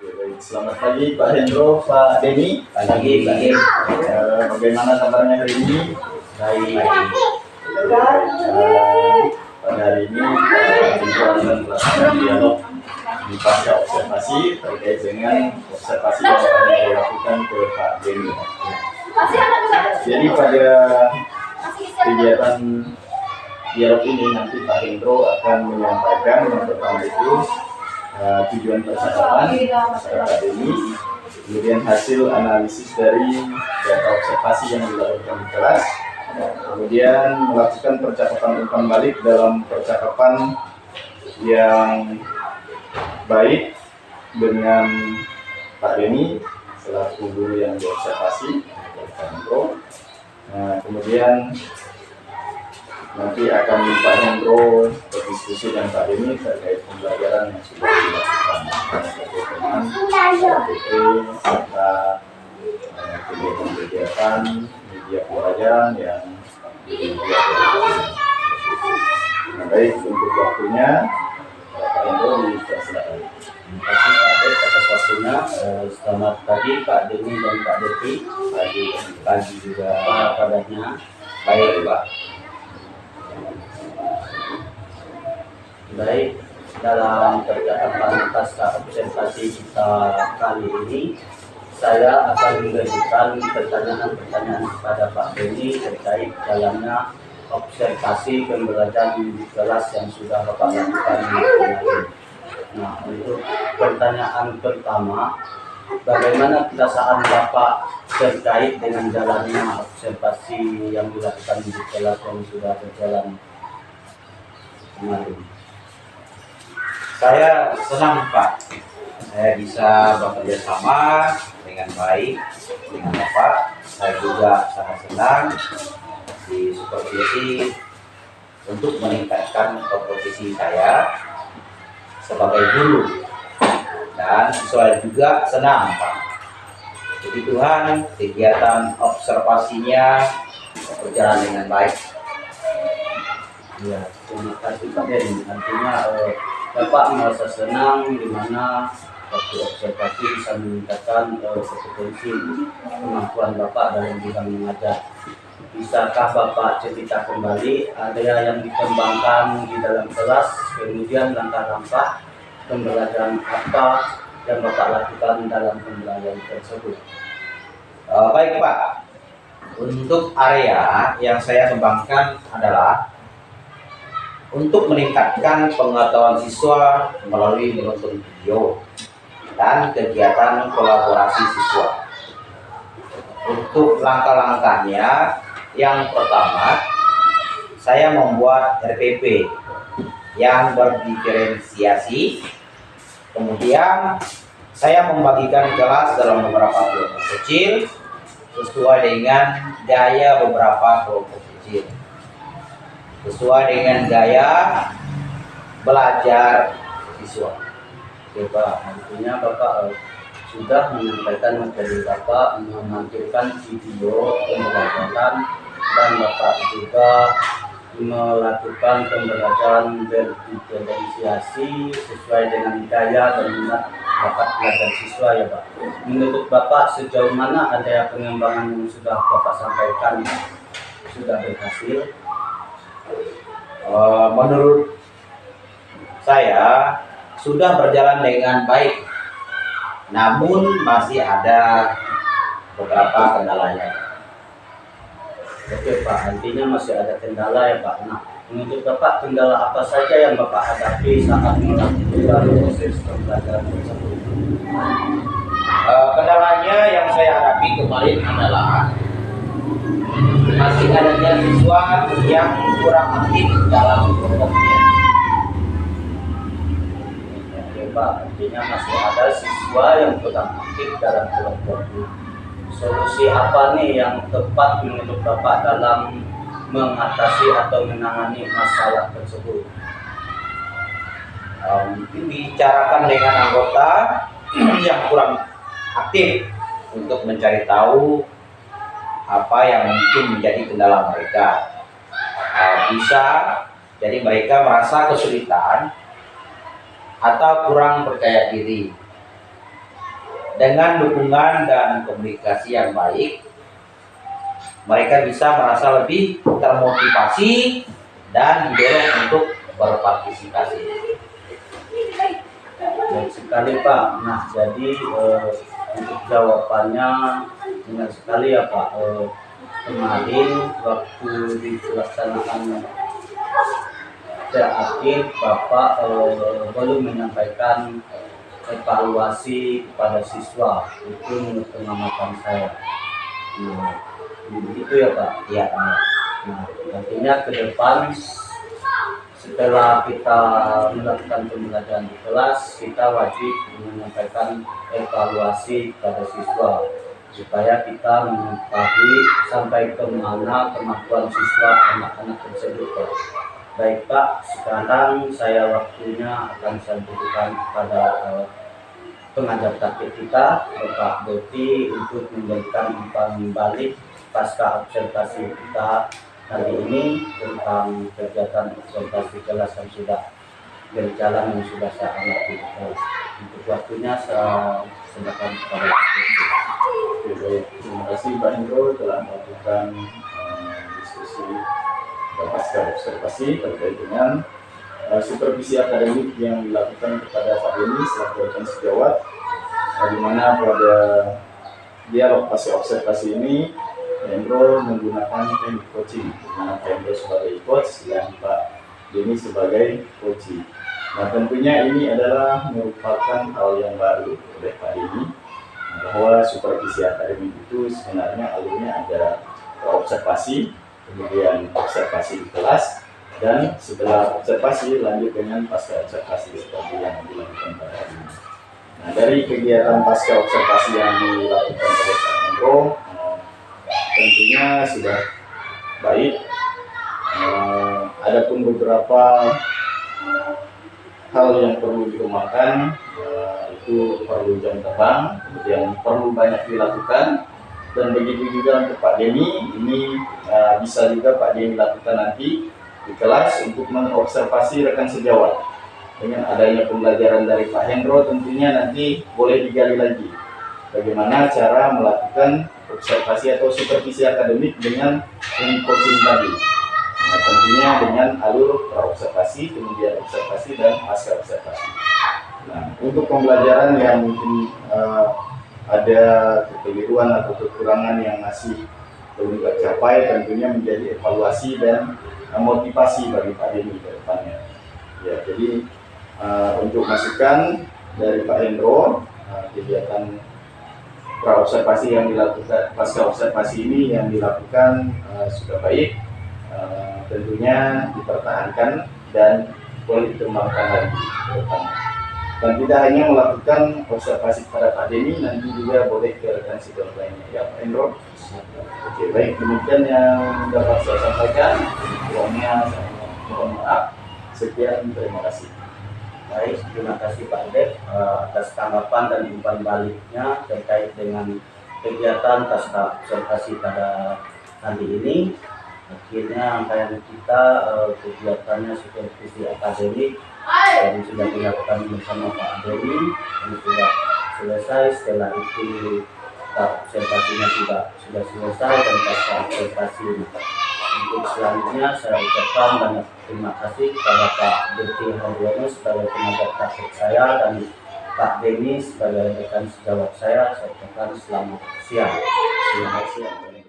Baik, selamat pagi Pak Hendro, Pak Denny. Pagi. Bagaimana kabarnya hari ini? Baik. Pada hari ini Hendro akan melakukan dialog di pasca observasi terkait dengan observasi yang akan dilakukan ke Pak Denny. Jadi pada kegiatan dialog ini nanti Pak Hendro akan menyampaikan yang pertama itu tujuan percakapan Pak Denny, kemudian hasil analisis dari data observasi yang dilakukan di kelas, kemudian melakukan percakapan umpan balik dalam percakapan yang baik dengan Pak Denny selaku guru yang diobservasi Pak Hendro. Kemudian nanti akan Pak Hendro berdiskusi dengan Pak Denny terkait pembelajaran yang sudah dilakukan dengan PPT serta kegiatan-kegiatan media pembelajaran yang dilakukan. Baik, untuk waktunya Pak Hendro dipersilakan. Terima kasih Pak Dek atas waktunya. Selamat pagi Pak Denny dan Pak Devi. Pagi juga kabarnya. Baik Pak. Baik, dalam percakapan pasca observasi kita kali ini, saya akan memberikan pertanyaan-pertanyaan kepada Pak Denny terkait jalannya observasi pembelajaran di kelas yang sudah Bapak lakukan kemarin. Nah, untuk pertanyaan pertama, bagaimana perasaan Bapak terkait dengan jalannya observasi yang dilakukan di kelas yang sudah berjalan kemarin? Saya senang Pak, saya bisa bekerja sama dengan baik dengan Bapak. Saya juga sangat senang di supervisi untuk meningkatkan kompetisi saya sebagai guru, dan siswa juga senang Pak. Puji Tuhan, kegiatan observasinya berjalan dengan baik. Ya, terima kasih Pak Denny. Artinya Bapak merasa senang di mana waktu observasi bisa meningkatkan kompetensi kemampuan Bapak dalam bidang mengajar. Bisakah Bapak cerita kembali ada yang dikembangkan di dalam kelas, kemudian langkah-langkah pembelajaran apa yang Bapak lakukan dalam pembelajaran tersebut? Baik Pak, untuk area yang saya kembangkan adalah untuk meningkatkan pengetahuan siswa melalui menonton video dan kegiatan kolaborasi siswa. Untuk langkah-langkahnya, yang pertama, saya membuat RPP yang berdiferensiasi. Kemudian, saya membagikan kelas dalam beberapa kelompok kecil sesuai dengan gaya beberapa kelompok kecil, sesuai dengan gaya belajar siswa. Oke Pak, artinya Bapak sudah menyampaikan materi Bapak, menampilkan video pembelajaran, dan Bapak juga melakukan pembelajaran berdiferensiasi sesuai dengan gaya dan minat Bapak belajar siswa ya Pak. Menurut Bapak sejauh mana ada pengembangan yang sudah Bapak sampaikan sudah berhasil? Menurut saya sudah berjalan dengan baik, namun masih ada beberapa kendalanya. Oke Pak, artinya masih ada kendala ya Pak. Nah, menurut Bapak kendala apa saja yang Bapak hadapi saat melakukan proses pembelajaran tersebut? Kendalanya yang saya hadapi kemarin adalah masih adanya siswa yang kurang aktif dalam kelompoknya. Oke Pak, artinya masih ada siswa yang kurang aktif dalam kelompoknya. Solusi apa nih yang tepat menurut Bapak dalam mengatasi atau menangani masalah tersebut? Mungkin bicarakan dengan anggota yang kurang aktif untuk mencari tahu apa yang mungkin menjadi kendala mereka. Bisa jadi mereka merasa kesulitan atau kurang percaya diri. dengan dukungan dan komunikasi yang baik, mereka bisa merasa lebih termotivasi dan didorong untuk berpartisipasi. Baik sekali Pak. Nah, jadi untuk jawabannya benar sekali ya Pak. Kemarin waktu di pelaksanaan akhir Bapak belum menyampaikan evaluasi kepada siswa, itu menurut pengamatan saya. Begitu ya Pak. Ya. Nah, nantinya ke depan setelah kita melakukan pembelajaran di kelas, kita wajib menyampaikan evaluasi kepada siswa supaya kita mengetahui sampai ke mana kemampuan siswa anak-anak tersebut Pak. Baik Pak, sekarang saya waktunya akan saya berikan kepada pengajar taktik kita, Bapak Beti, untuk memberikan umpan balik pasca observasi kita hari ini tentang kegiatan observasi kelas yang sudah berjalan, yang sudah saya amati. Untuk waktunya saya serahkan kepada Bapak Beti. Oke, baik. Terima kasih Pak Hendro telah melakukan diskusi pasca observasi terkait dengan supervisi akademik yang dilakukan kepada Pak Denny selaku rekan sejawat, di mana pada dialog pasca observasi ini Hendro menggunakan teknik coaching, di mana Pak Hendro sebagai coach dan Pak Denny sebagai coaching. Nah, tentunya ini adalah merupakan hal yang baru oleh Pak Denny, bahwa supervisi akademik itu sebenarnya alurnya ada observasi, kemudian observasi di kelas, dan setelah observasi lanjut dengan pasca observasi seperti yang dilakukan pada hari ini. Nah, dari kegiatan pasca observasi yang dilakukan oleh Pak Hendro tentunya sudah baik. Adapun beberapa hal yang perlu dikembangkan, itu perlu jam terbang, kemudian perlu banyak dilakukan, dan begitu juga untuk Pak Denny, ini bisa juga Pak Denny lakukan nanti di kelas untuk mengobservasi rekan sejawat. Dengan adanya pembelajaran dari Pak Hendro, tentunya nanti boleh digali lagi bagaimana cara melakukan observasi atau supervisi akademik dengan coaching tadi. Nah, tentunya dengan alur observasi, kemudian observasi, dan pasca observasi. Nah, untuk pembelajaran yang mungkin ada kekeliruan atau kekurangan yang masih belum tercapai, tentunya menjadi evaluasi dan motivasi bagi Pak Denny ke depannya. Ya, jadi untuk masukan dari Pak Hendro, kegiatan pra-observasi yang dilakukan, pasca observasi ini yang dilakukan sudah baik, tentunya dipertahankan dan boleh dikembangkan lagi ke depannya. Dan tidak hanya melakukan observasi kepada Pak Denny, nanti juga boleh ke rekan sejawat lainnya, ya Pak Hendro. Oke, baik, demikian yang dapat saya sampaikan. Kurangnya saya mohon maaf. Sekian, terima kasih. Baik, terima kasih Pak Dep atas tanggapan dan umpan baliknya terkait dengan kegiatan pasca observasi pada hari ini. Akhirnya rangkaian kita kegiatannya supervisi akademik yang sudah dilakukan bersama Pak Denny yang sudah selesai. Setelah itu observasinya sudah selesai dan pasca observasi. Untuk selanjutnya saya ucapkan banyak terima kasih kepada Pak Beti Haryono sebagai pengajar praktek saya dan Pak Denny sebagai rekan sejawat saya. Saya ucapkan selamat siang. Terima kasih.